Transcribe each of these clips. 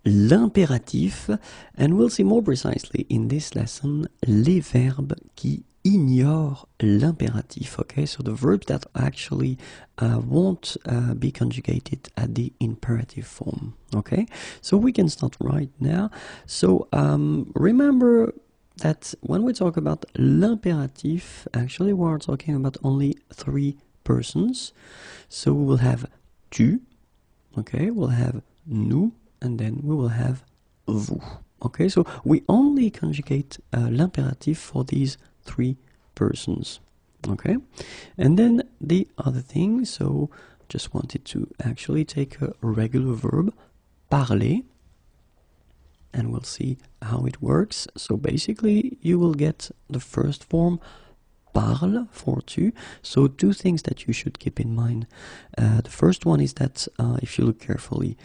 L'impératif, and we'll see more precisely in this lesson les verbes qui ignorent l'impératif. Okay, so the verbs that actually won't be conjugated at the imperative form. Okay, so we can start right now. So remember that when we talk about l'impératif, actually we're talking about only three persons. So we will have tu, okay, we'll have nous, and then we will have vous. Okay, so we only conjugate l'impératif for these three persons. Okay, and then the other thing, so just wanted to actually take a regular verb, parler, and we'll see how it works. So basically you will get the first form, parle, for tu. So two things that you should keep in mind. The first one is that if you look carefully,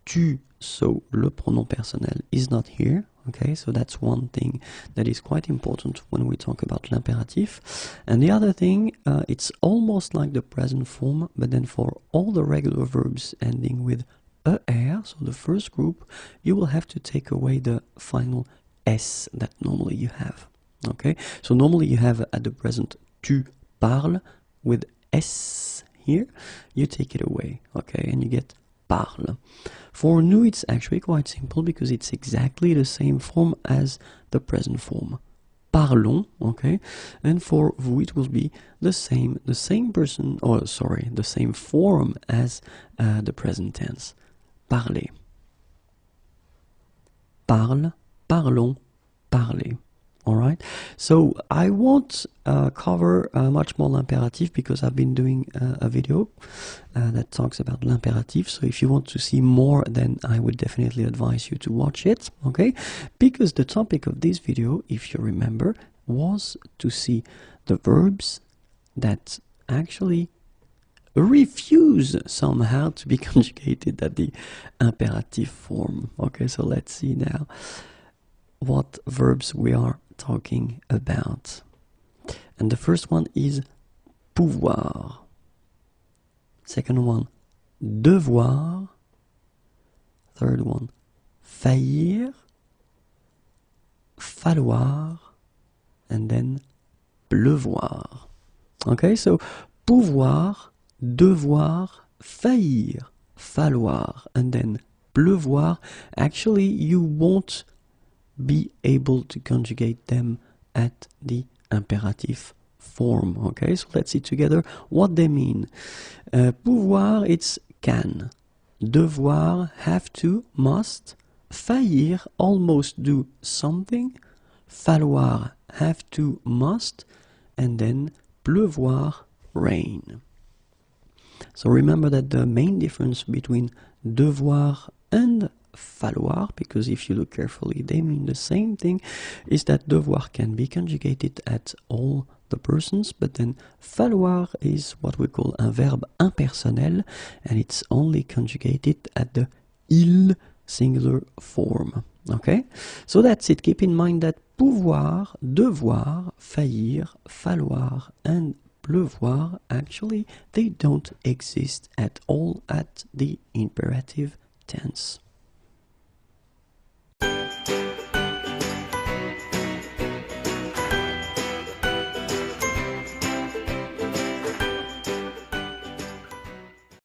tu, so le pronom personnel is not here. Okay, so that's one thing that is quite important when we talk about l'impératif. And the other thing, it's almost like the present form, but then for all the regular verbs ending with er, so the first group, you will have to take away the final s that normally you have. Okay, so normally you have at the present tu parles with s here, you take it away, okay, and you get parle. For nous, it's actually quite simple because it's exactly the same form as the present form. Parlons, okay, and for vous it will be the same person, or sorry, the same form as the present tense. Parler. Parle, parlons, parler. All right, so I won't cover much more l'impératif because I've been doing a video that talks about l'impératif. So if you want to see more, then I would definitely advise you to watch it, okay? Because the topic of this video, if you remember, was to see the verbs that actually refuse somehow to be conjugated at the imperative form. Okay, so let's see now what verbs we are talking about. And the first one is pouvoir. Second one, devoir. Third one, faillir, falloir, and then pleuvoir. Okay, so pouvoir, devoir, faillir, falloir, and then pleuvoir. Actually, you won't be able to conjugate them at the imperative form. Okay, so let's see together what they mean. Pouvoir, it's can. Devoir, have to, must. Faillir, almost do something. Falloir, have to, must. And then pleuvoir, rain. So remember that the main difference between devoir and falloir, because if you look carefully they mean the same thing, is that devoir can be conjugated at all the persons, but then falloir is what we call un verbe impersonnel, and it's only conjugated at the il singular form. Okay, so that's it. Keep in mind that pouvoir, devoir, faillir, falloir, and pleuvoir, actually they don't exist at all at the imperative tense.